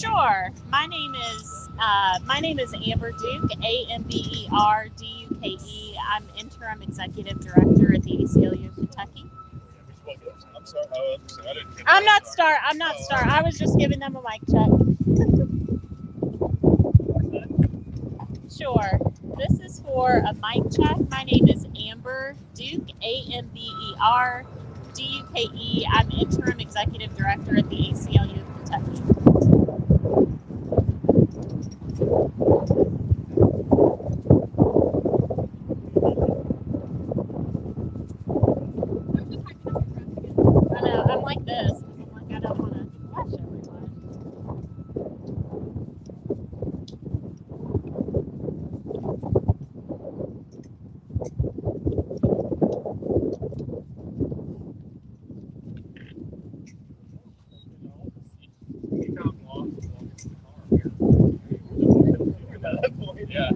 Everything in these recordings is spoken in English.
Sure. My name is Amber Duke, AMBERDUKE. I'm interim executive director at the ACLU of Kentucky. I'm sorry. I didn't get I'm not Star. I was just giving them a mic check. Sure. This is for a mic check. My name is Amber Duke, AMBERDUKE. I'm interim executive director at the ACLU of Kentucky. I know, I'm like this. I'm like, I don't want to flash everyone. Yeah.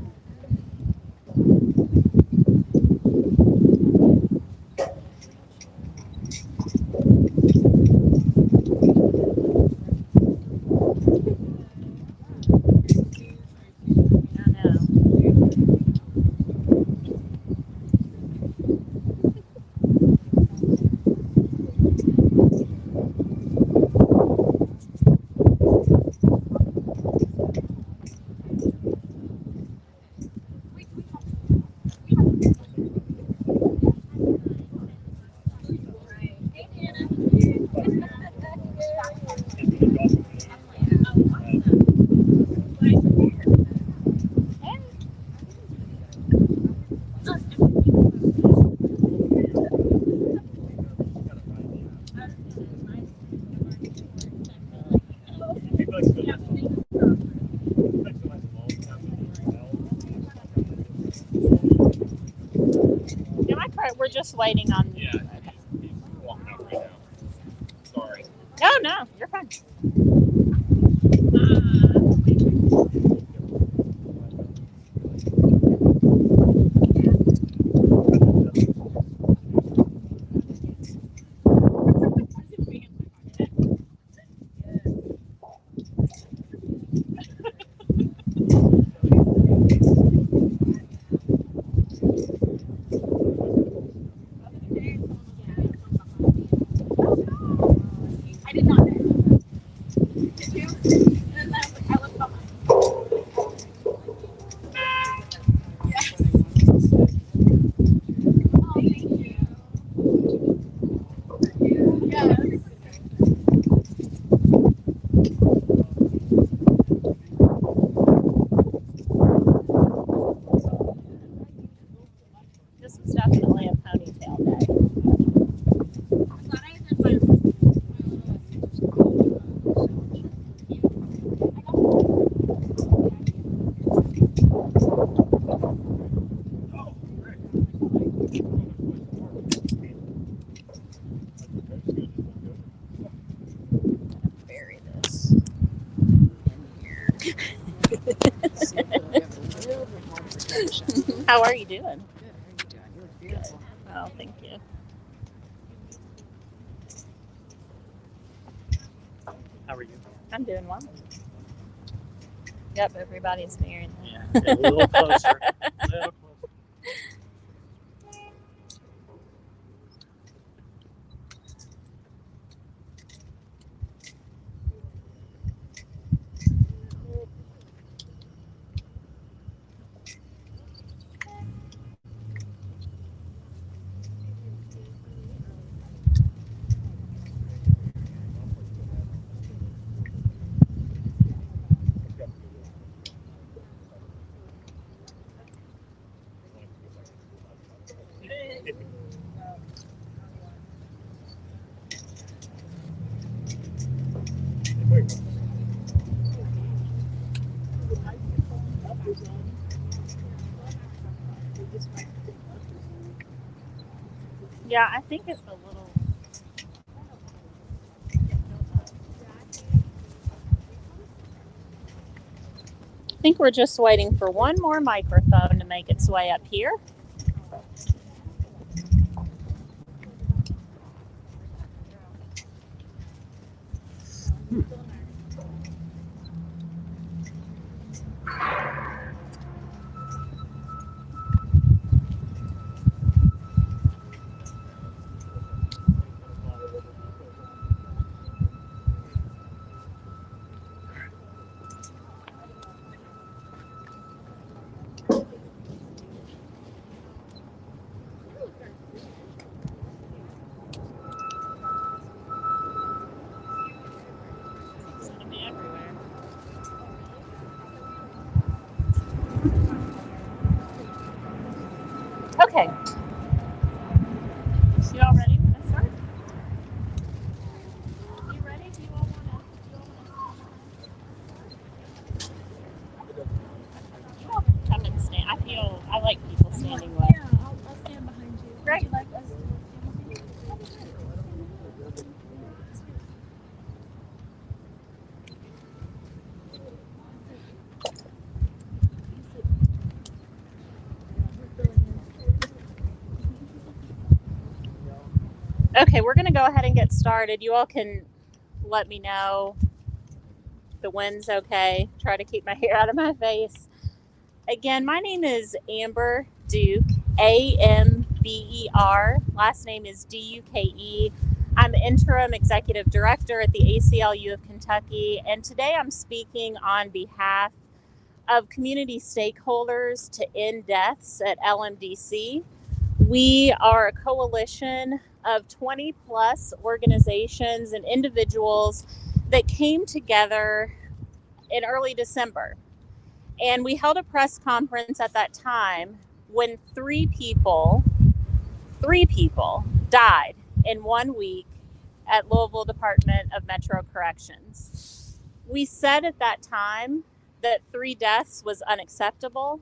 We're just waiting on. Yeah. He's walking out right now. Sorry. Oh no, you're fine. This was definitely a ponytail day. Bury this in here. How are you doing? Good. How are you doing? You look beautiful. Oh, thank you. How are you? I'm doing well. Yep, everybody's married. Yeah, a little closer. A little closer. Yeah, I think it's a little. I think we're just waiting for one more microphone to make its way up here. It's gonna be everywhere. Okay. You all ready? Let's start. You ready? Do you all wanna? You all come and stand. I like people standing well. Yeah, I'll stand behind you. Great. Would you like us to stand behind you? Okay, we're gonna go ahead and get started. You all can let me know the wind's okay. Try to keep my hair out of my face. Again, my name is Amber Duke, Amber. Last name is Duke. I'm interim executive director at the ACLU of Kentucky, and today I'm speaking on behalf of community stakeholders to end deaths at LMDC. We are a coalition of 20 plus organizations and individuals that came together in early December. And we held a press conference at that time when three people died in 1 week at Louisville Department of Metro Corrections. We said at that time that 3 deaths was unacceptable.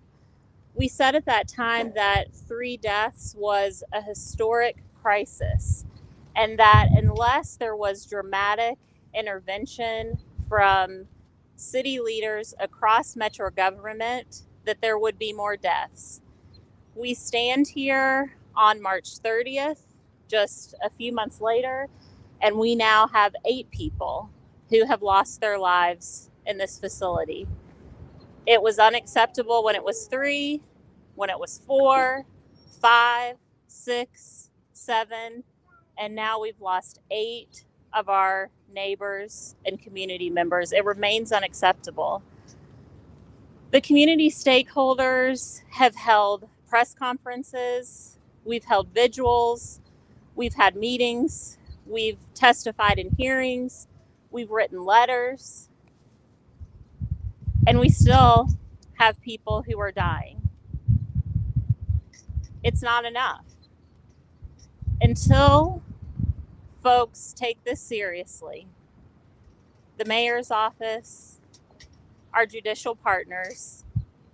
We said at that time that 3 deaths was a historic crisis, and that unless there was dramatic intervention from city leaders across Metro government, that there would be more deaths. We stand here on March 30th, just a few months later, and we now have 8 people who have lost their lives in this facility. It was unacceptable when it was 3, when it was 4, 5, 6, 7, and now we've lost 8 of our neighbors and community members. It remains unacceptable. The community stakeholders have held press conferences, we've held vigils, we've had meetings, we've testified in hearings, we've written letters, and we still have people who are dying. It's not enough. Until folks take this seriously, the mayor's office, our judicial partners,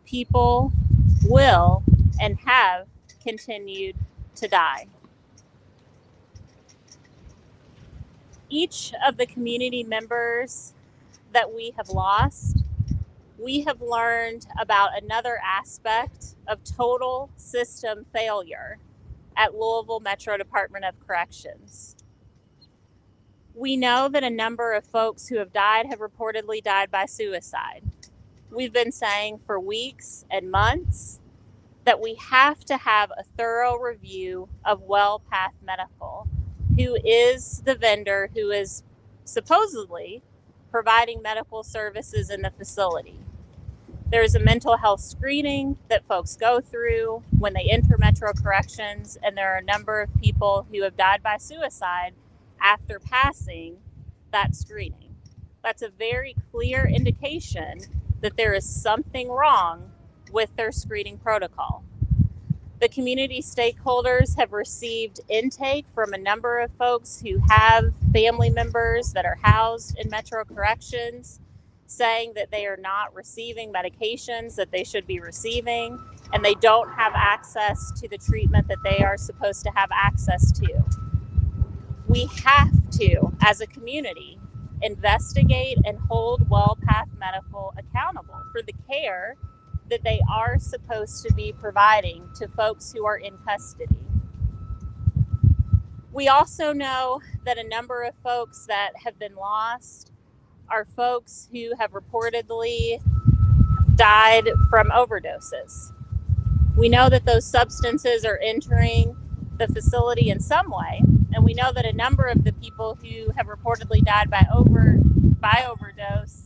people will and have continued to die. Each of the community members that we have lost, we have learned about another aspect of total system failure at Louisville Metro Department of Corrections. We know that a number of folks who have died have reportedly died by suicide. We've been saying for weeks and months that we have to have a thorough review of WellPath Medical, who is the vendor who is supposedly providing medical services in the facility. There's a mental health screening that folks go through when they enter Metro Corrections, and there are a number of people who have died by suicide after passing that screening. That's a very clear indication that there is something wrong with their screening protocol. The community stakeholders have received intake from a number of folks who have family members that are housed in Metro Corrections, saying that they are not receiving medications that they should be receiving, and they don't have access to the treatment that they are supposed to have access to. We have to, as a community, investigate and hold WellPath Medical accountable for the care that they are supposed to be providing to folks who are in custody. We also know that a number of folks that have been lost are folks who have reportedly died from overdoses. We know that those substances are entering the facility in some way, and we know that a number of the people who have reportedly died by overdose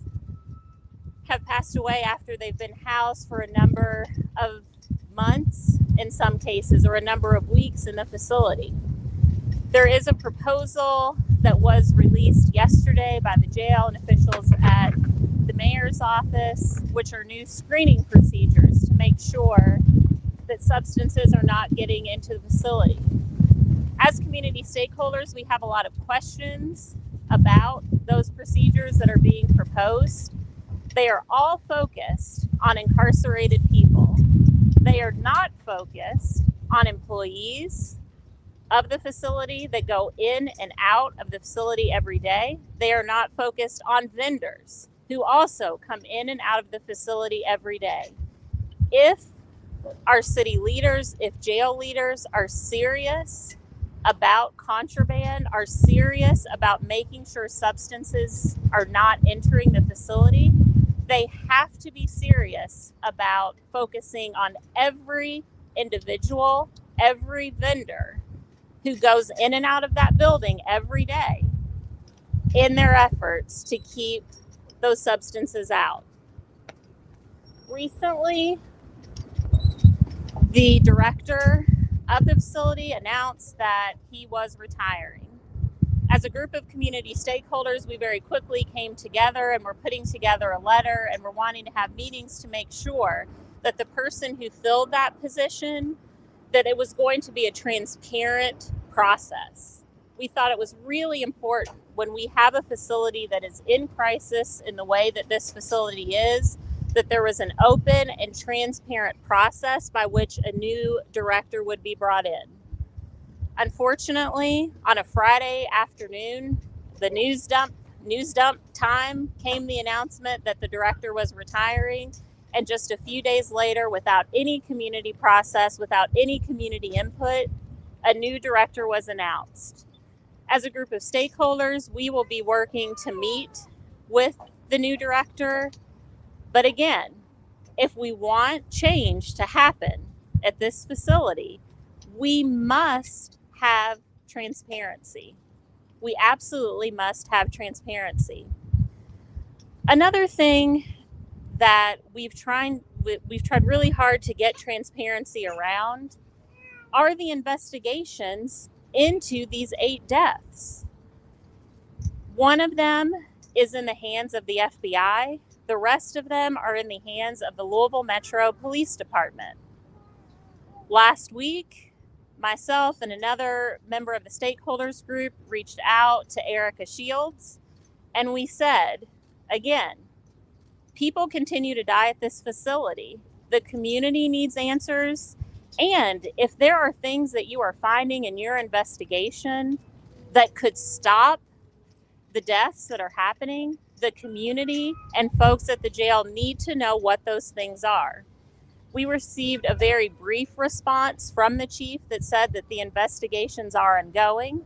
have passed away after they've been housed for a number of months in some cases, or a number of weeks in the facility. There is a proposal that was released yesterday by the jail and officials at the mayor's office, which are new screening procedures to make sure that substances are not getting into the facility. As community stakeholders, we have a lot of questions about those procedures that are being proposed. They are all focused on incarcerated people. They are not focused on employees of the facility that go in and out of the facility every day. They are not focused on vendors who also come in and out of the facility every day. If our city leaders, if jail leaders are serious about contraband, are serious about making sure substances are not entering the facility, they have to be serious about focusing on every individual, every vendor who goes in and out of that building every day in their efforts to keep those substances out. Recently, the director of the facility announced that he was retiring. As a group of community stakeholders, we very quickly came together and we're putting together a letter, and we're wanting to have meetings to make sure that the person who filled that position, that it was going to be a transparent process. We thought it was really important when we have a facility that is in crisis in the way that this facility is, that there was an open and transparent process by which a new director would be brought in. Unfortunately, on a Friday afternoon, the news dump time came the announcement that the director was retiring, and just a few days later, without any community process, without any community input, a new director was announced. As a group of stakeholders, we will be working to meet with the new director. But again, if we want change to happen at this facility, we must have transparency. We absolutely must have transparency. Another thing that we've tried really hard to get transparency around are the investigations into these 8 deaths. One of them is in the hands of the FBI. The rest of them are in the hands of the Louisville Metro Police Department. Last week, myself and another member of the stakeholders group reached out to Erica Shields, and we said, again, people continue to die at this facility. The community needs answers. And if there are things that you are finding in your investigation that could stop the deaths that are happening, the community and folks at the jail need to know what those things are. We received a very brief response from the chief that said that the investigations are ongoing.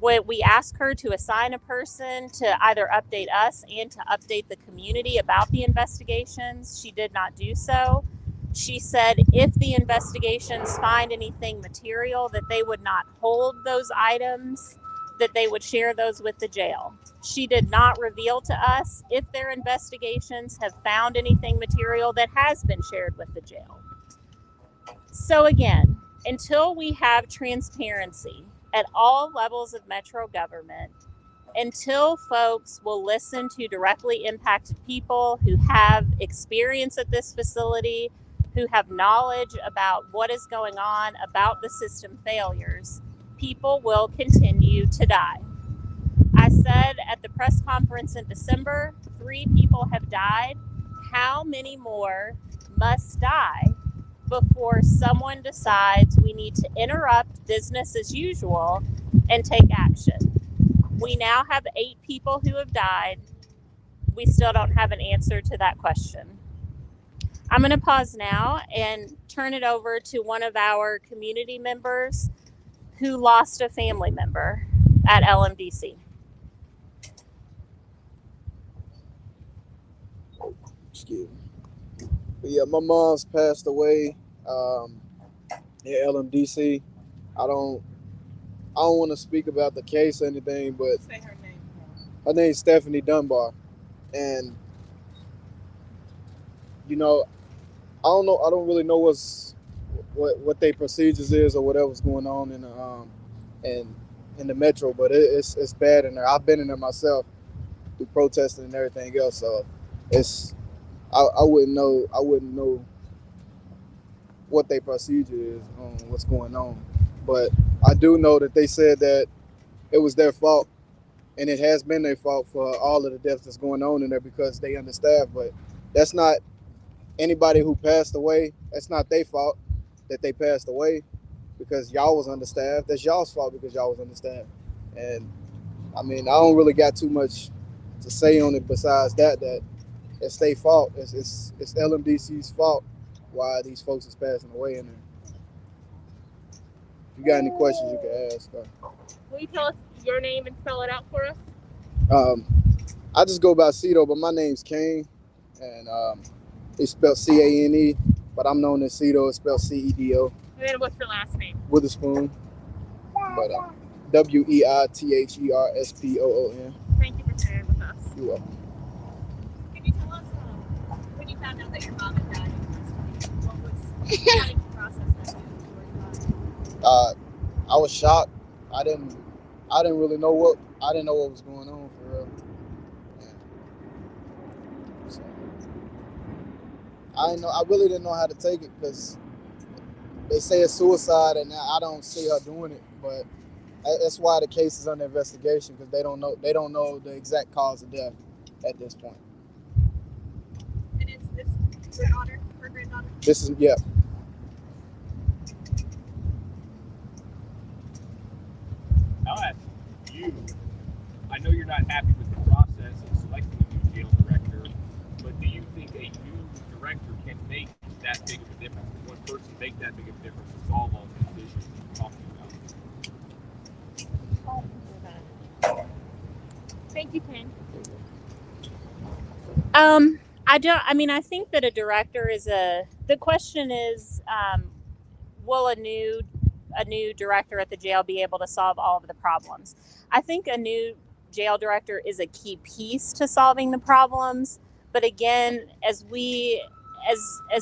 We asked her to assign a person to either update us and to update the community about the investigations. She did not do so. She said if the investigations find anything material, that they would not hold those items, that they would share those with the jail. She did not reveal to us if their investigations have found anything material that has been shared with the jail. So again, until we have transparency at all levels of Metro government, until folks will listen to directly impacted people who have experience at this facility, who have knowledge about what is going on, about the system failures, people will continue to die. I said at the press conference in December, 3 people have died. How many more must die before someone decides we need to interrupt business as usual and take action? We now have 8 people who have died. We still don't have an answer to that question. I'm going to pause now and turn it over to one of our community members who lost a family member at LMDC. Excuse me. But yeah, my mom's passed away in LMDC. I don't want to speak about the case or anything, but Say her name. her name's Stephanie Dunbar, and you know, I don't know. I don't really know what their procedures is or whatever's going on in the metro, but it's bad in there. I've been in there myself through protesting and everything else, so it's I wouldn't know what their procedure is on what's going on, but I do know that they said that it was their fault, and it has been their fault for all of the deaths that's going on in there because they understaffed. But that's not anybody who passed away. That's not their fault that they passed away because y'all was understaffed. That's y'all's fault because y'all was understaffed. And I mean, I don't really got too much to say on it besides that it's their fault. It's LMDC's fault why these folks is passing away in there. If you got any questions, you can ask. Will you tell us your name and spell it out for us? I just go by Cito, but my name's Kane, and it's spelled Cane, but I'm known as Cito. It's spelled Cedo. And then what's your last name? Witherspoon, but Weitherspon. Thank you for sharing with us. You're welcome. Can you tell us when you found out that your mom had died in custody, what was how did you process that? I was shocked. I didn't really know what was going on for real. Yeah. So, I really didn't know how to take it because they say it's suicide, and I don't see her doing it. But that's why the case is under investigation because they don't know the exact cause of death at this point. And is this her daughter, her granddaughter? This is yeah. I'll ask you. I know you're not happy with the process of selecting a new jail director, but do you think a new director can make that big of a difference? Can one person make that big of a difference to solve all these issues that you're talking about? Thank you, Ken. I think that a director is the question is, will a new director at the jail be able to solve all of the problems? I think a new jail director is a key piece to solving the problems. But again, as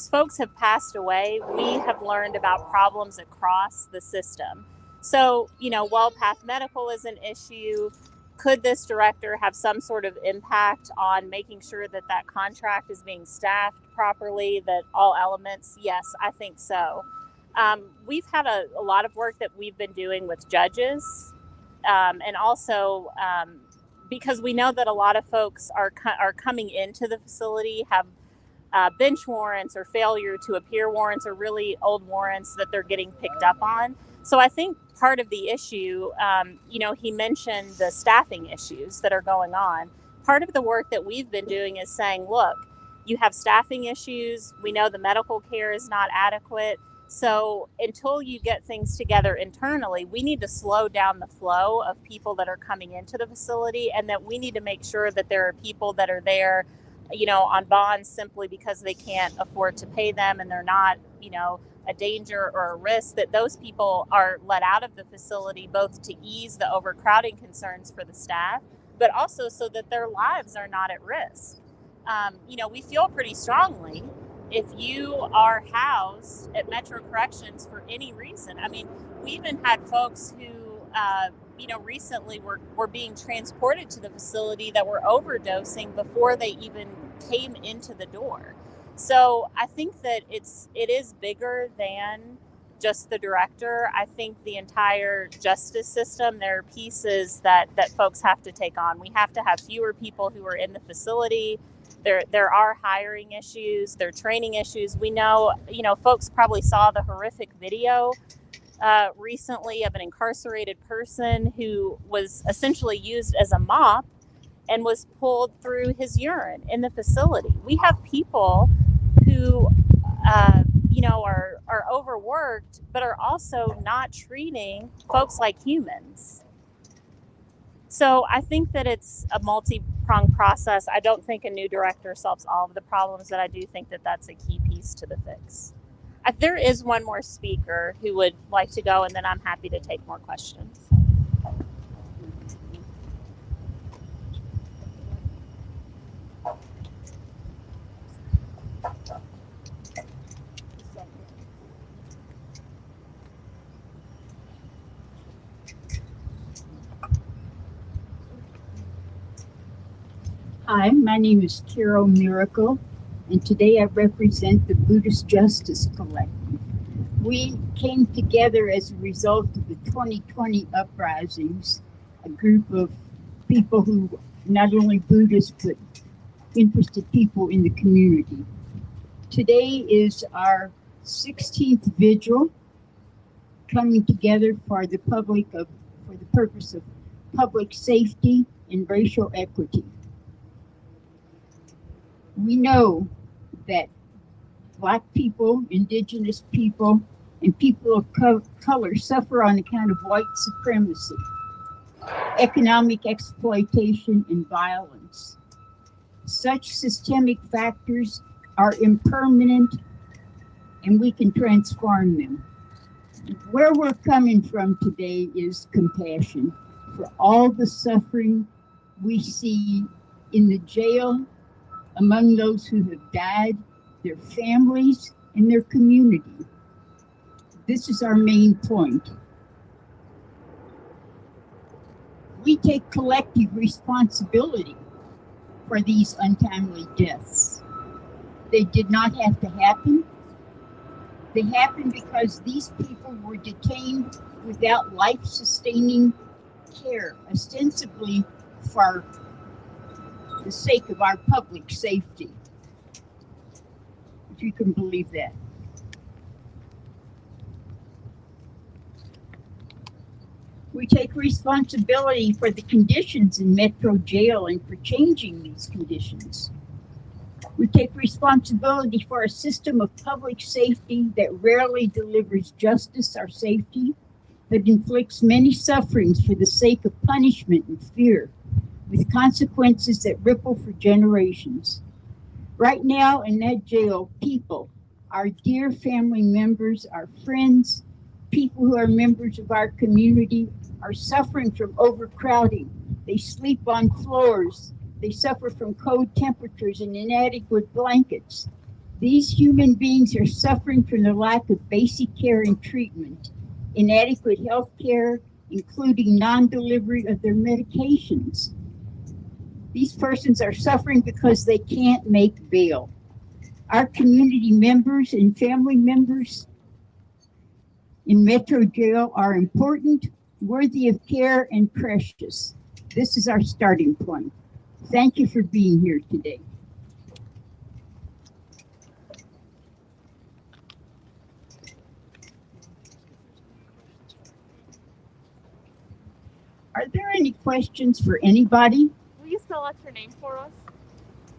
folks have passed away, we have learned about problems across the system. So, WellPath Medical is an issue. Could this director have some sort of impact on making sure that that contract is being staffed properly, that all elements? Yes, I think so. We've had a lot of work that we've been doing with judges, and also because we know that a lot of folks are coming into the facility, have bench warrants or failure to appear warrants or really old warrants that they're getting picked up on. So I think part of the issue, he mentioned the staffing issues that are going on. Part of the work that we've been doing is saying, look, you have staffing issues. We know the medical care is not adequate. So until you get things together internally, we need to slow down the flow of people that are coming into the facility, and that we need to make sure that there are people that are there, on bonds simply because they can't afford to pay them and they're not, a danger or a risk, that those people are let out of the facility both to ease the overcrowding concerns for the staff, but also so that their lives are not at risk. We feel pretty strongly if you are housed at Metro Corrections for any reason. I mean, we even had folks who, recently were being transported to the facility that were overdosing before they even came into the door. So I think that it is bigger than just the director. I think the entire justice system, there are pieces that folks have to take on. We have to have fewer people who are in the facility. There are hiring issues, there are training issues. We know, folks probably saw the horrific video recently of an incarcerated person who was essentially used as a mop and was pulled through his urine in the facility. We have people who, are overworked, but are also not treating folks like humans. So I think that it's a multi-pronged process. I don't think a new director solves all of the problems, but I do think that that's a key piece to the fix. There is one more speaker who would like to go, and then I'm happy to take more questions. Hi, my name is Carol Miracle, and today I represent the Buddhist Justice Collective. We came together as a result of the 2020 uprisings, a group of people who not only Buddhists but interested people in the community. Today is our 16th vigil, coming together for the purpose of public safety and racial equity. We know that Black people, Indigenous people, and people of color suffer on account of white supremacy, economic exploitation, and violence. Such systemic factors are impermanent, and we can transform them. Where we're coming from today is compassion for all the suffering we see in the jail, among those who have died, their families, and their community. This is our main point. We take collective responsibility for these untimely deaths. They did not have to happen. They happened because these people were detained without life-sustaining care, ostensibly for the sake of our public safety, if you can believe that. We take responsibility for the conditions in Metro Jail and for changing these conditions. We take responsibility for a system of public safety that rarely delivers justice or safety, but inflicts many sufferings for the sake of punishment and fear, with consequences that ripple for generations. Right now in that jail, people, our dear family members, our friends, people who are members of our community are suffering from overcrowding. They sleep on floors. They suffer from cold temperatures and inadequate blankets. These human beings are suffering from the lack of basic care and treatment, inadequate health care, including non-delivery of their medications. These persons are suffering because they can't make bail. Our community members and family members in Metro Jail are important, worthy of care, and precious. This is our starting point. Thank you for being here today. Are there any questions for anybody? Will you spell out your name for us?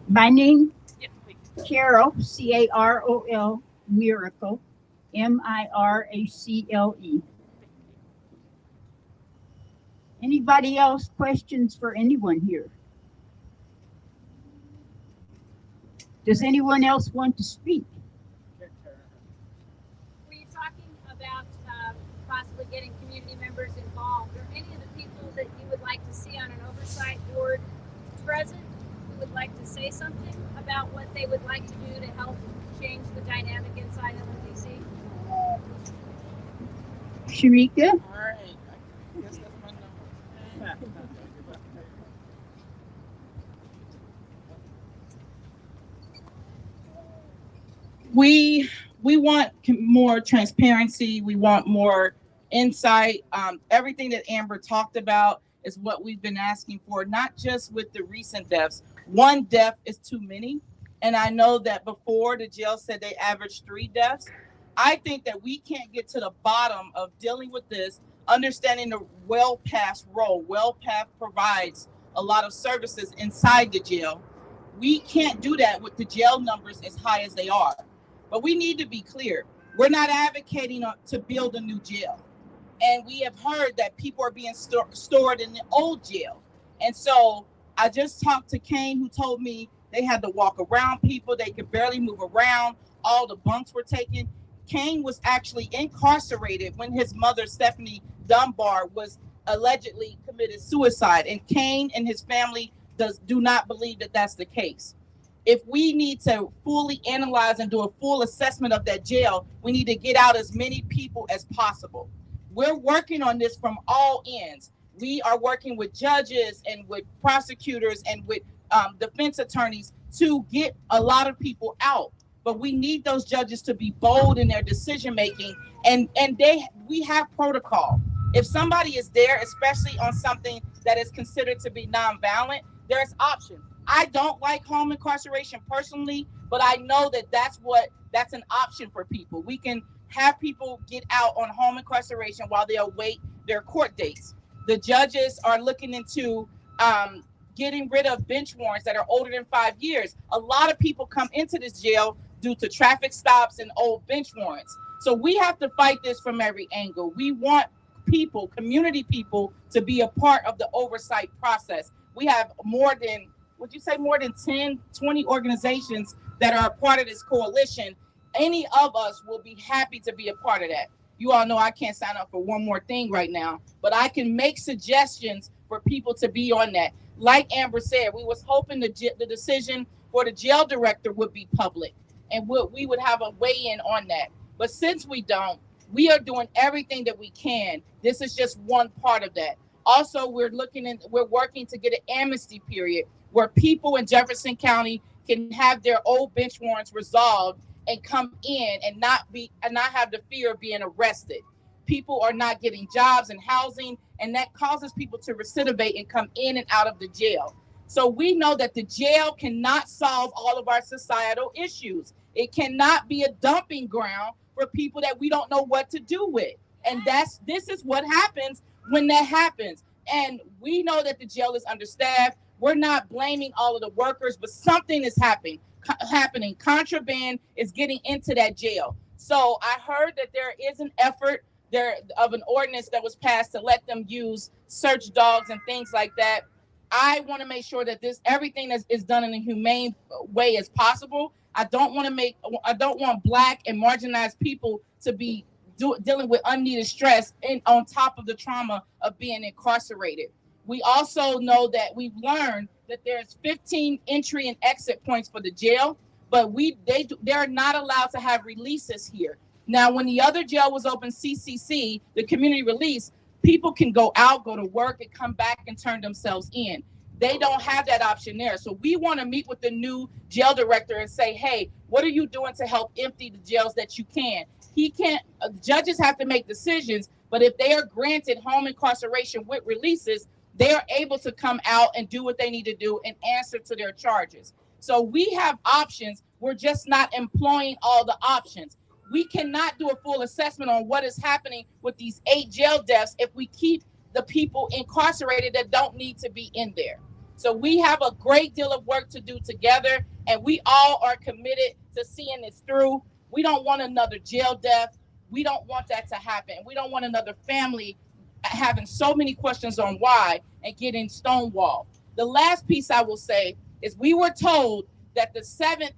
My name, Yes, please. Carol, C-A-R-O-L, Miracle, M-I-R-A-C-L-E. Anybody else questions for anyone here? Does anyone else want to speak? Were you talking about possibly getting community members involved, or any of the people that you would like to see on an oversight board present who would like to say something about what they would like to do to help change the dynamic inside LMDC? Sharika? All right. I guess that's my number. We want more transparency. We want more insight. Everything that Amber talked about is what we've been asking for, not just with the recent deaths. One death is too many. And I know that before the jail said they averaged 3 deaths. I think that we can't get to the bottom of dealing with this, understanding the WellPath role. WellPath provides a lot of services inside the jail. We can't do that with the jail numbers as high as they are. But we need to be clear. We're not advocating to build a new jail. And we have heard that people are being stored in the old jail. And so I just talked to Kane, who told me they had to walk around people. They could barely move around. All the bunks were taken. Kane was actually incarcerated when his mother, Stephanie Dunbar, was allegedly committed suicide. And Kane and his family do not believe that that's the case. If we need to fully analyze and do a full assessment of that jail, we need to get out as many people as possible. We're working on this from all ends. We are working with judges and with prosecutors and with defense attorneys to get a lot of people out. But we need those judges to be bold in their decision making, and we have protocol. If somebody is there, especially on something that is considered to be nonviolent, there's options. I don't like home incarceration personally, but I know that that's an option for people. We can have people get out on home incarceration while they await their court dates. The judges are looking into getting rid of bench warrants that are older than 5 years. A lot of people come into this jail due to traffic stops and old bench warrants. So we have to fight this from every angle. We want people, community people, to be a part of the oversight process. We have more than 10, 20 organizations that are a part of this coalition. Any of us will be happy to be a part of that. You all know I can't sign up for one more thing right now, but I can make suggestions for people to be on that. Like Amber said, we was hoping the decision for the jail director would be public, and we would have a weigh-in on that. But since we don't, we are doing everything that we can. This is just one part of that. Also, we're working to get an amnesty period where people in Jefferson County can have their old bench warrants resolved and come in and not have the fear of being arrested. People are not getting jobs and housing, and that causes people to recidivate and come in and out of the jail. So we know that the jail cannot solve all of our societal issues. It cannot be a dumping ground for people that we don't know what to do with. And this is what happens when that happens. And we know that the jail is understaffed. We're not blaming all of the workers, but something is happening. Contraband is getting into that jail. So I heard that there is an effort of an ordinance that was passed to let them use search dogs and things like that. I want to make sure that everything is done in a humane way as possible. I don't want Black and marginalized people to be dealing with unneeded stress on top of the trauma of being incarcerated. We also know that we've learned that there's 15 entry and exit points for the jail, but they're not allowed to have releases here. Now, when the other jail was open, CCC, the community release, people can go out, go to work, and come back and turn themselves in. They don't have that option there. So we want to meet with the new jail director and say, hey, what are you doing to help empty the jails that you can? Judges have to make decisions, but if they are granted home incarceration with releases, they are able to come out and do what they need to do and answer to their charges. So we have options. We're just not employing all the options. We cannot do a full assessment on what is happening with these 8 jail deaths if we keep the people incarcerated that don't need to be in there. So we have a great deal of work to do together, and we all are committed to seeing this through. We don't want another jail death. We don't want that to happen. We don't want another family having so many questions on why and getting stonewalled. The last piece I will say is we were told that the seventh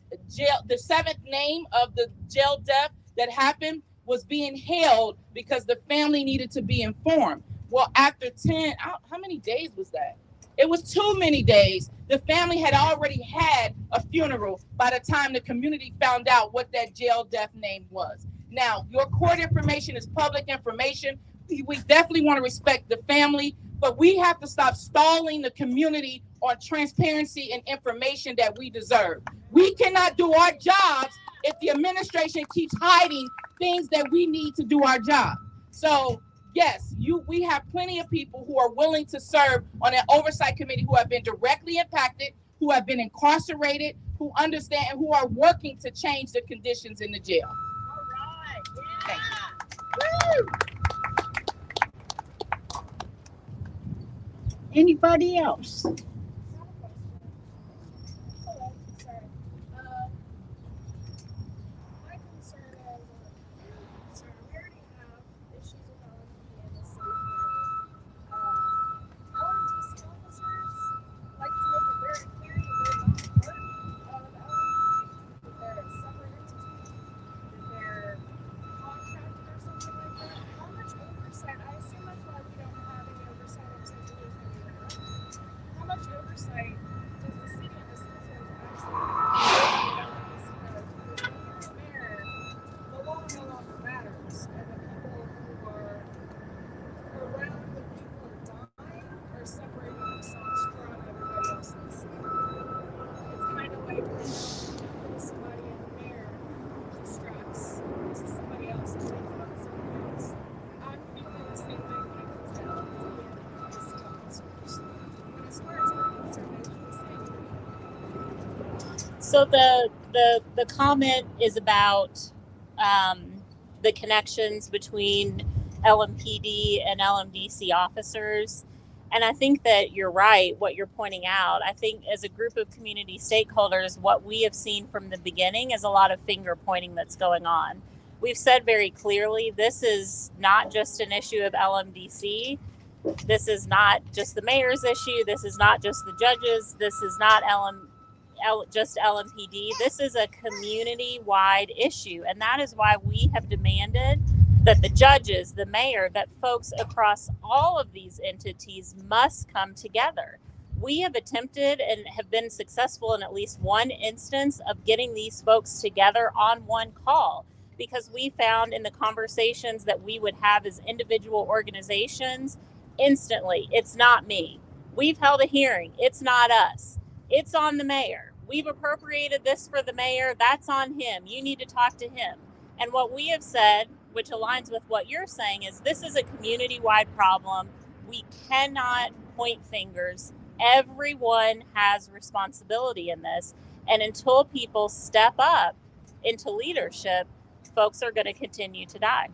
name of the jail death that happened was being held because the family needed to be informed. Well, after 10, how many days was that? It was too many days. The family had already had a funeral by the time the community found out what that jail death name was. Now, your court information is public information. We definitely want to respect the family, but we have to stop stalling the community on transparency and information that we deserve. We cannot do our jobs if the administration keeps hiding things that we need to do our job. So yes, we have plenty of people who are willing to serve on an oversight committee who have been directly impacted, who have been incarcerated, who understand, and who are working to change the conditions in the jail. All right. Yeah. Woo! Anybody else? Hello, sorry. My concern is, we already have issues with LMP in the city. LMDC officers like to So the comment is about the connections between LMPD and LMDC officers. And I think that you're right, what you're pointing out. I think as a group of community stakeholders, what we have seen from the beginning is a lot of finger pointing that's going on. We've said very clearly, this is not just an issue of LMDC. This is not just the mayor's issue. This is not just the judges. This is not just LMPD. This is a community-wide issue. And that is why we have demanded that the judges, the mayor, that folks across all of these entities must come together. We have attempted and have been successful in at least one instance of getting these folks together on one call, because we found in the conversations that we would have as individual organizations, instantly, it's not me. We've held a hearing. It's not us. It's on the mayor. We've appropriated this for the mayor. That's on him. You need to talk to him. And what we have said, which aligns with what you're saying, is this is a community-wide problem. We cannot point fingers. Everyone has responsibility in this. And until people step up into leadership, folks are going to continue to die.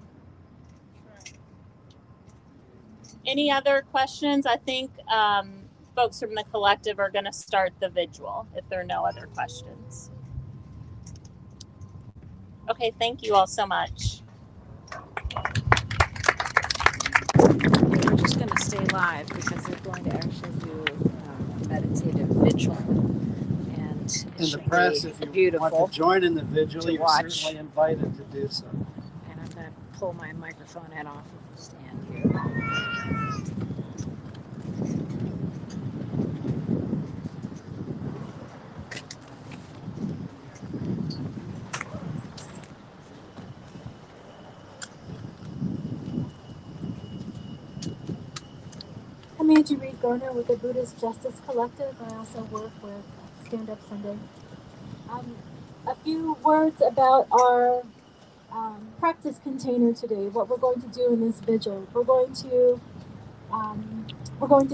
Any other questions? I think folks from the collective are going to start the vigil if there are no other questions. Okay, thank you all so much. We're just going to stay live because they're going to actually do a meditative vigil. And the press, if you want to join in the vigil, you're certainly invited to do so. And I'm going to pull my microphone head off of the stand here. I'm Angie Reed Garner with the Buddhist Justice Collective. I also work with Stand Up Sunday. A few words about our practice container today. What we're going to do in this vigil. We're going to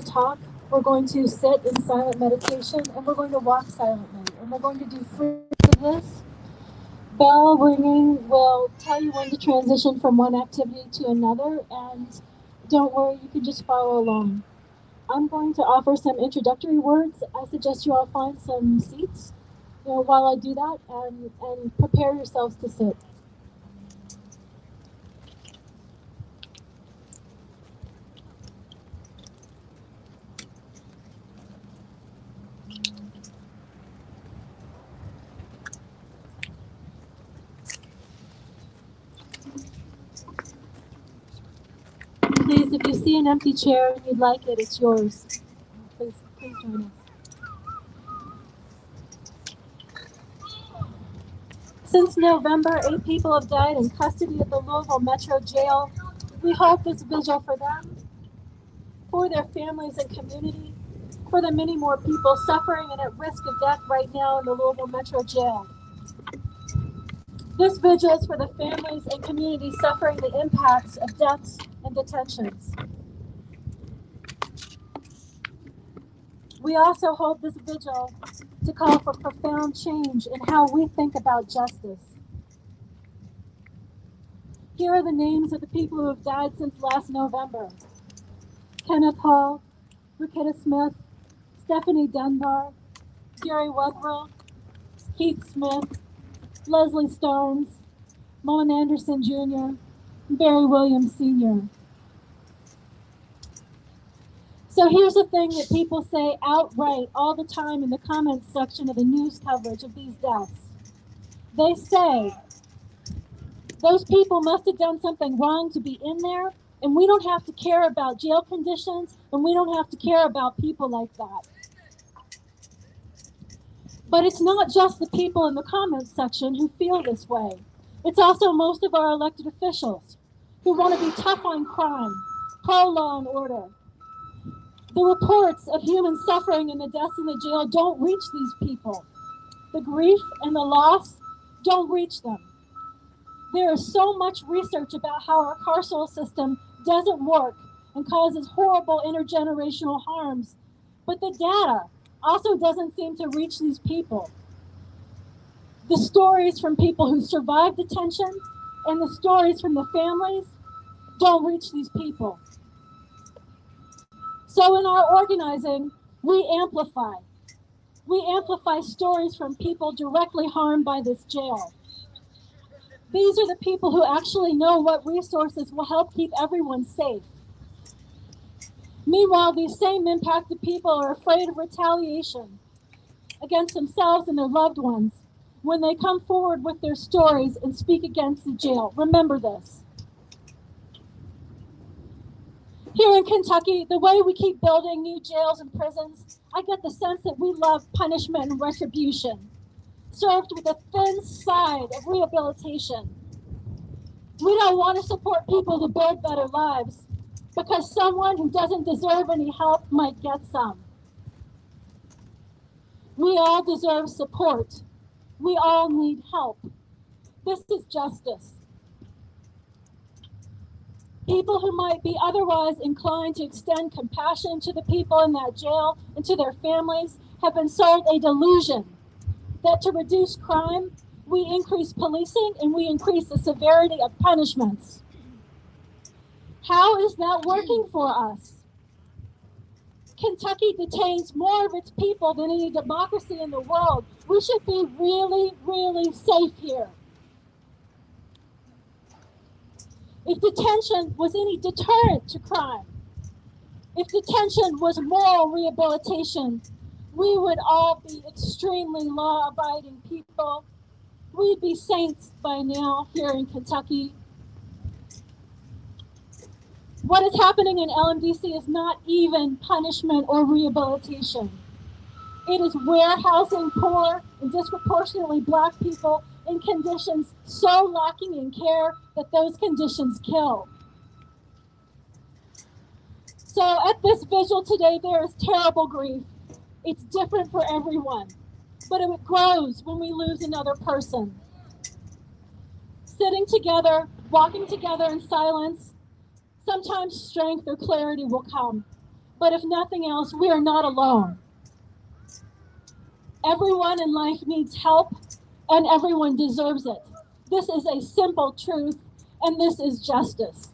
talk. We're going to sit in silent meditation, and we're going to walk silently. And we're going to do 3 of this. Bell ringing will tell you when to transition from one activity to another, and don't worry, you can just follow along. I'm going to offer some introductory words. I suggest you all find some seats, while I do that, and prepare yourselves to sit. Please, if you see an empty chair and you'd like it, it's yours. Please join us. Since November, 8 people have died in custody at the Louisville Metro jail. We hold this vigil for them, for their families and community, for the many more people suffering and at risk of death right now in the Louisville Metro jail. This vigil is for the families and community suffering the impacts of deaths and detentions. We also hold this vigil to call for profound change in how we think about justice. Here are the names of the people who have died since last November: Kenneth Hall, Rakita Smith, Stephanie Dunbar, Gary Wetherill, Keith Smith, Leslie Starnes, Mullen Anderson Jr., and Barry Williams Sr. So here's the thing that people say outright all the time in the comments section of the news coverage of these deaths. They say, those people must have done something wrong to be in there, and we don't have to care about jail conditions, and we don't have to care about people like that. But it's not just the people in the comments section who feel this way. It's also most of our elected officials who want to be tough on crime, pro-law and order. The reports of human suffering and the deaths in the jail don't reach these people. The grief and the loss don't reach them. There is so much research about how our carceral system doesn't work and causes horrible intergenerational harms, but the data also doesn't seem to reach these people. The stories from people who survived detention and the stories from the families don't reach these people. So in our organizing, we amplify. We amplify stories from people directly harmed by this jail. These are the people who actually know what resources will help keep everyone safe. Meanwhile, these same impacted people are afraid of retaliation against themselves and their loved ones when they come forward with their stories and speak against the jail. Remember this. Here in Kentucky, the way we keep building new jails and prisons, I get the sense that we love punishment and retribution, served with a thin side of rehabilitation. We don't want to support people to build better lives because someone who doesn't deserve any help might get some. We all deserve support. We all need help. This is justice. People who might be otherwise inclined to extend compassion to the people in that jail and to their families have been sold a delusion that to reduce crime, we increase policing and we increase the severity of punishments. How is that working for us? Kentucky detains more of its people than any democracy in the world. We should be really, really safe here. If detention was any deterrent to crime, if detention was moral rehabilitation, we would all be extremely law-abiding people. We'd be saints by now here in Kentucky. What is happening in LMDC is not even punishment or rehabilitation. It is warehousing poor and disproportionately Black people in conditions so lacking in care that those conditions kill. So at this vigil today, there is terrible grief. It's different for everyone, but it grows when we lose another person. Sitting together, walking together in silence, sometimes strength or clarity will come. But if nothing else, we are not alone. Everyone in life needs help, and everyone deserves it. This is a simple truth, and this is justice.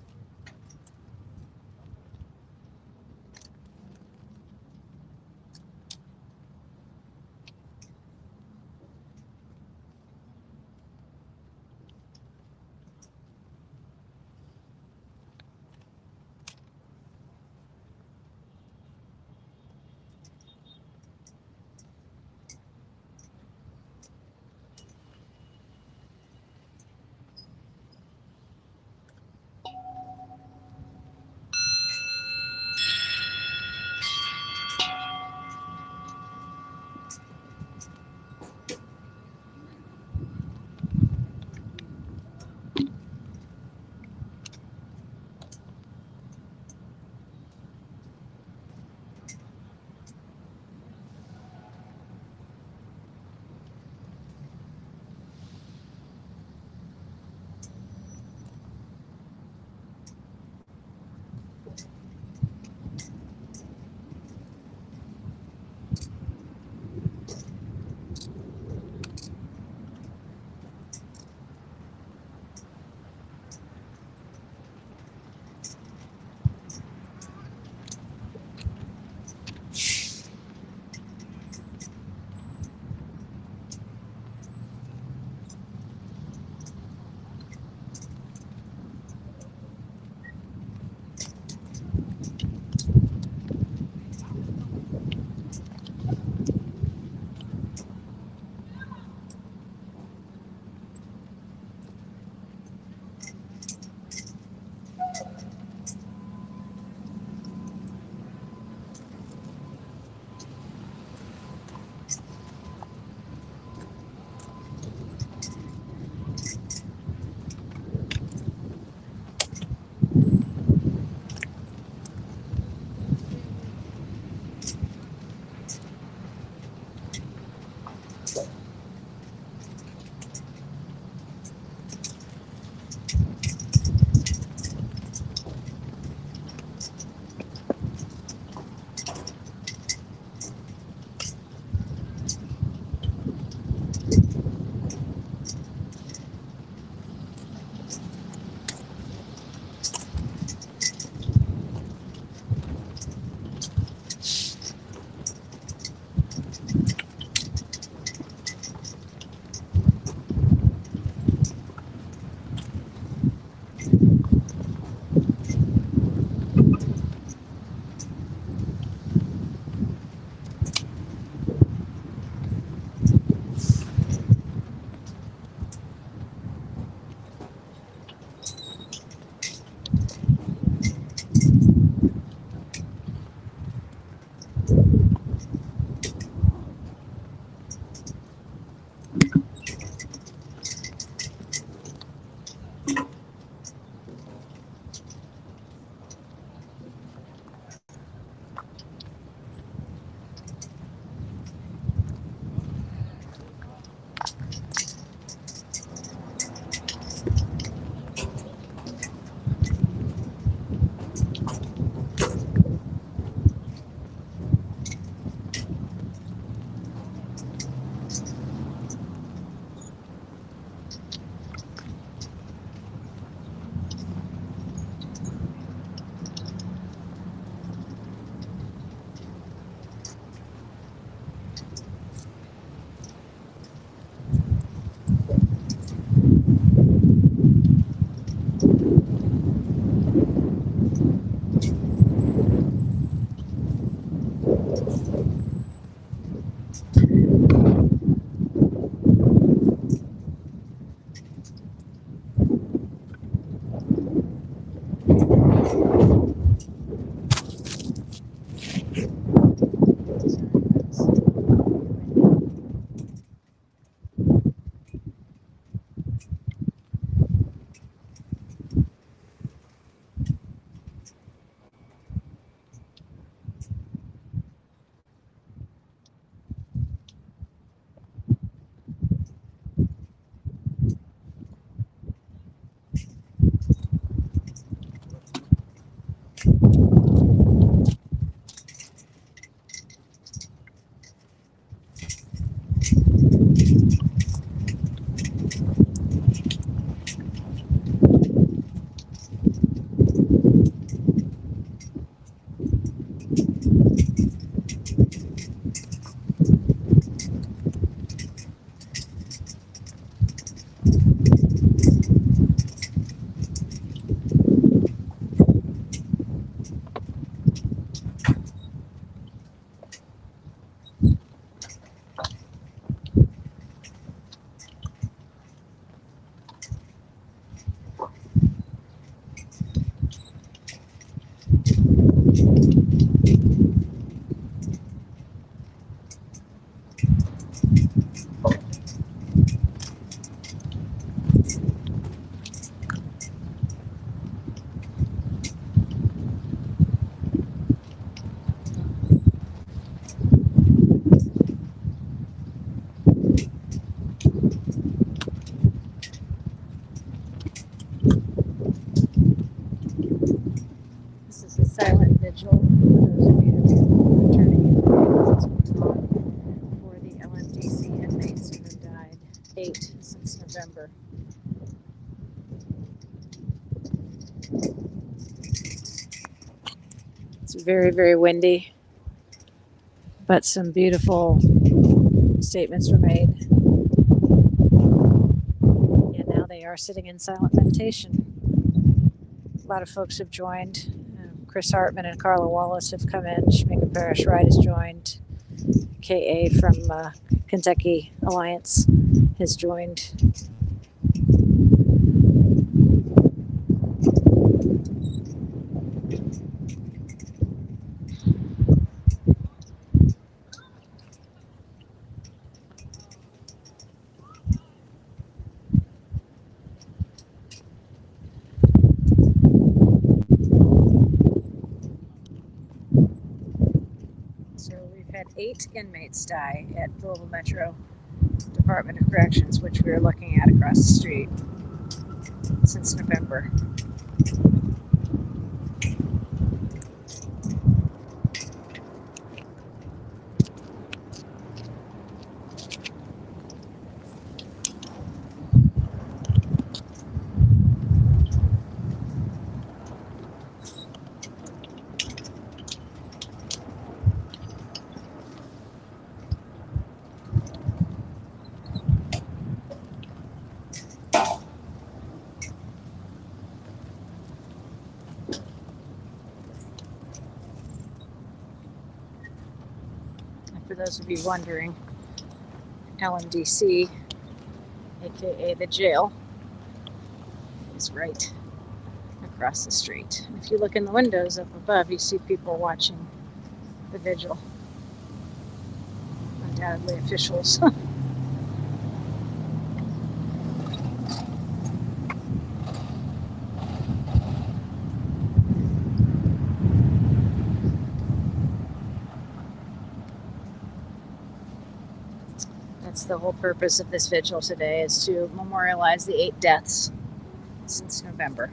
This is a silent vigil for those of you who are turning in what's going on for the LMDC inmates who have died, 8 since November. It's very, very windy, but some beautiful statements were made. And now they are sitting in silent meditation. A lot of folks have joined. Chris Hartman and Carla Wallace have come in. Shamika Parrish Wright has joined. KA from Kentucky Alliance has joined. Had 8 inmates die at Louisville Metro Department of Corrections, which we are looking at across the street, since November. For those of you wondering, LMDC, aka the jail, is right across the street. And if you look in the windows up above, you see people watching the vigil. Undoubtedly officials. That's the whole purpose of this vigil today, is to memorialize the 8 deaths since November.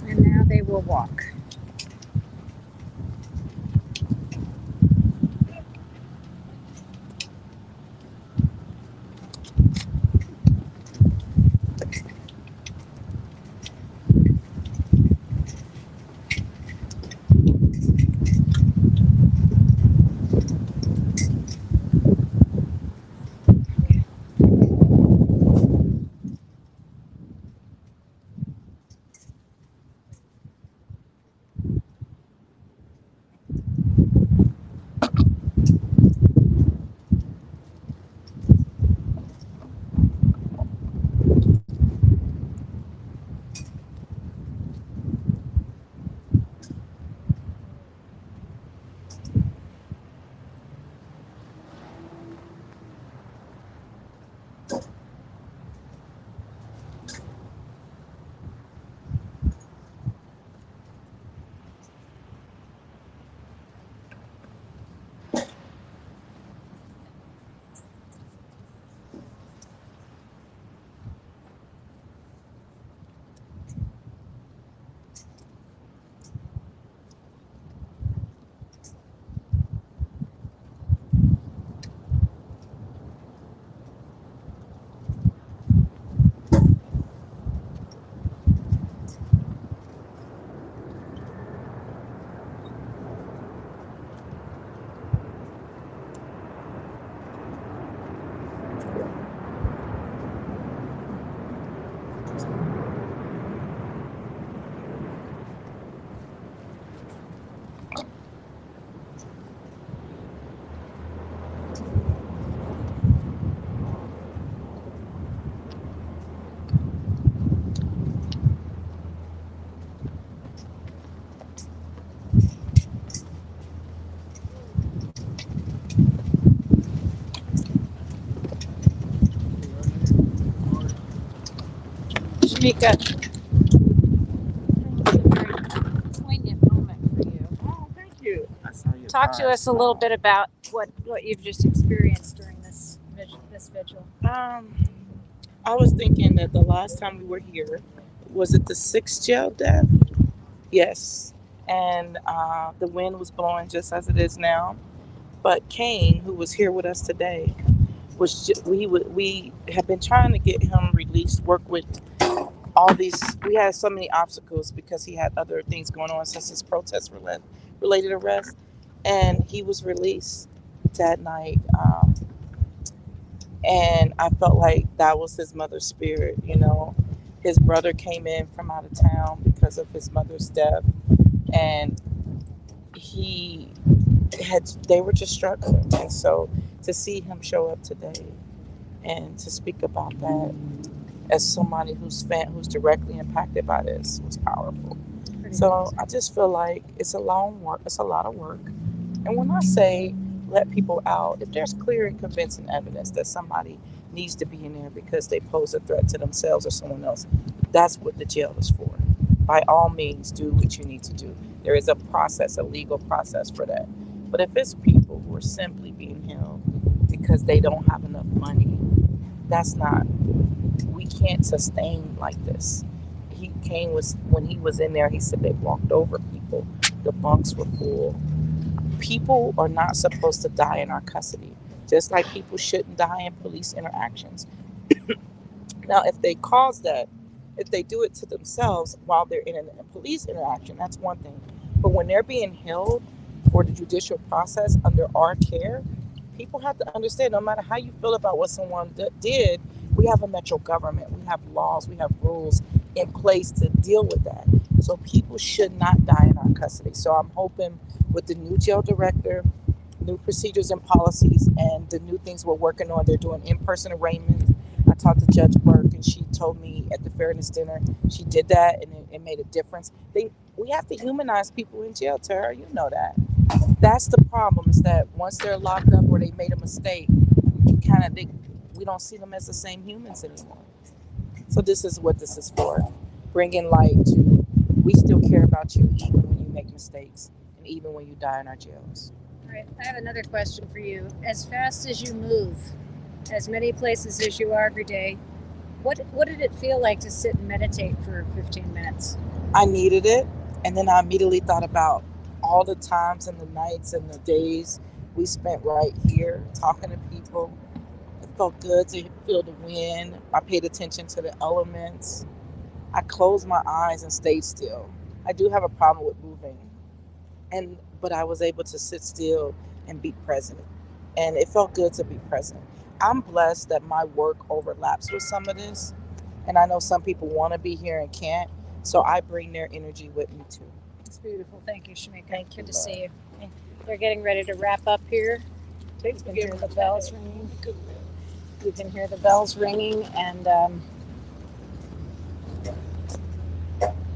And now they will walk. Shamika, poignant moment for you. Oh, thank you. I saw you. Talk to us a little bit about what you've just experienced during this vigil. I was thinking that the last time we were here, was it the 6th jail death? Yes. And the wind was blowing just as it is now. But Kane, who was here with us today, we have been trying to get him released, work with all these. We had so many obstacles because he had other things going on since his protest related arrest. And he was released that night. And I felt like that was his mother's spirit, you know. His brother came in from out of town because of his mother's death, and they were just struggling. And so to see him show up today and to speak about that as somebody who's directly impacted by this was powerful. So I just feel like it's a lot of work. And when I say let people out, if there's clear and convincing evidence that somebody needs to be in there because they pose a threat to themselves or someone else, that's what the jail is for. By all means, do what you need to do. There is a legal process for that. But if it's people who are simply being held because they don't have enough money, we can't sustain like this. When he was in there, he said they walked over people. The bunks were full. People are not supposed to die in our custody, just like people shouldn't die in police interactions. Now, if they do it to themselves while they're in a police interaction, that's one thing. But when they're being held for the judicial process under our care, people have to understand no matter how you feel about what someone did, we have a metro government, we have laws, we have rules in place to deal with that. So people should not die in our custody. So I'm hoping with the new jail director, new procedures and policies, and the new things we're working on, they're doing in-person arraignments. I talked to Judge Burke, and she told me at the fairness dinner she did that, and it made a difference. We have to humanize people in jail, Tara. You know that. That's the problem, is that once they're locked up or they made a mistake, we don't see them as the same humans anymore. So this is what this is for. Bringing light to, we still care about you even when you make mistakes and even when you die in our jails. All right, I have another question for you. As fast as you move, as many places as you are every day, what did it feel like to sit and meditate for 15 minutes? I needed it, and then I immediately thought about all the times and the nights and the days we spent right here talking to people. It felt good to feel the wind. I paid attention to the elements. I closed my eyes and stayed still. I do have a problem with moving, but I was able to sit still and be present. And it felt good to be present. I'm blessed that my work overlaps with some of this. And I know some people want to be here and can't. So I bring their energy with me too. It's beautiful. Thank you, Shamika. Thank you, Good to see you. They're getting ready to wrap up here. You can hear the bells ringing. You can hear the bells ringing, and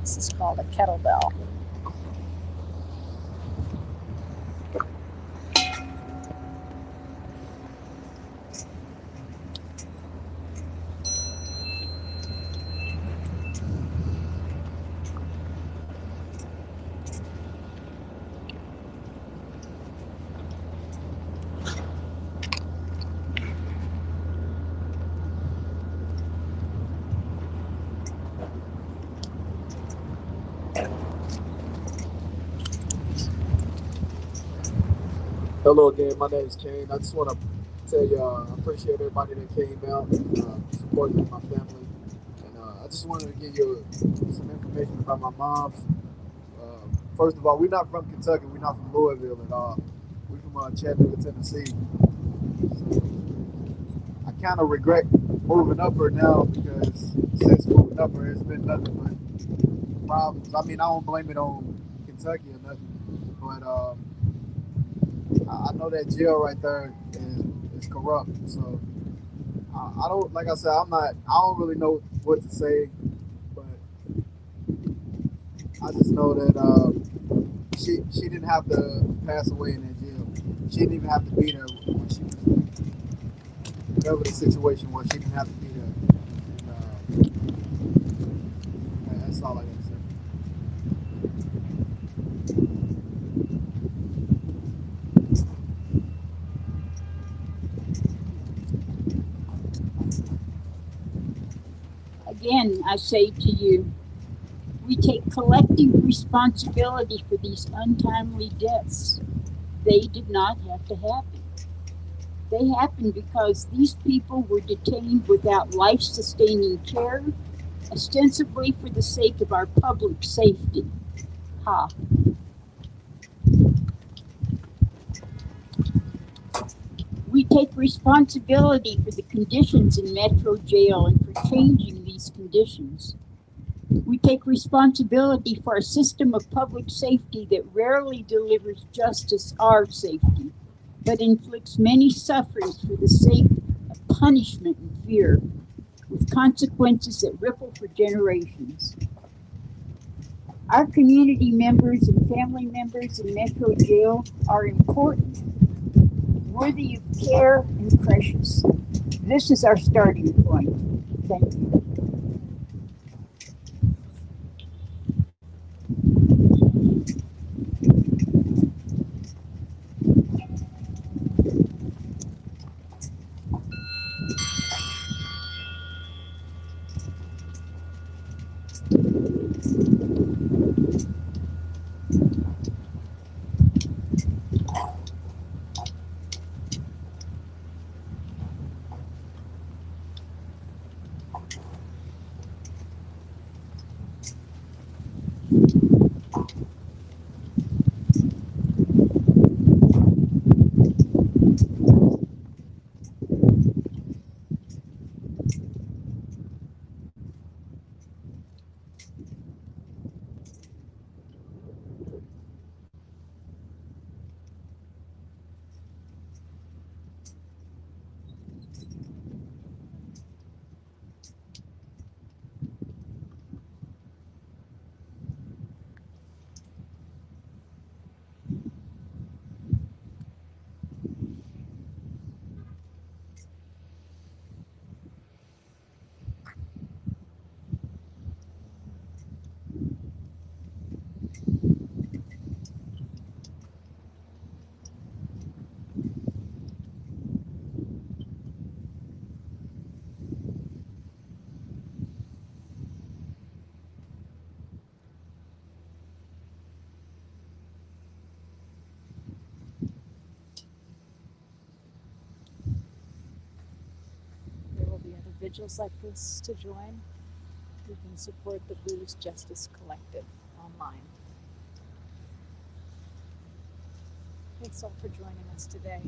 this is called a kettlebell. Hello again, my name is Kane. I just want to tell you I appreciate everybody that came out and supported my family. And I just wanted to give you some information about my mom's. First of all, we're not from Kentucky. We're not from Louisville at all. We're from Chattanooga, Tennessee. So I kind of regret moving up here now because since moving up here, it's been nothing but problems. I mean, I don't blame it on Kentucky or nothing, but I know that jail right there is corrupt. So I don't, like I said, I don't really know what to say, but I just know that she didn't have to pass away in that jail. She didn't even have to be there when she was, whatever the situation was, she didn't have to be there. And, that's all I got to say. Again, I say to you, we take collective responsibility for these untimely deaths. They did not have to happen. They happened because these people were detained without life-sustaining care, ostensibly for the sake of our public safety. Ha. We take responsibility for the conditions in Metro Jail and for changing these conditions. We take responsibility for a system of public safety that rarely delivers justice or safety, but inflicts many sufferings for the sake of punishment and fear, with consequences that ripple for generations. Our community members and family members in Metro Jail are important, worthy of care, and precious. This is our starting point. Thank you. vigils like this to join, you can support the Buddhist Justice Collective online. Thanks all for joining us today.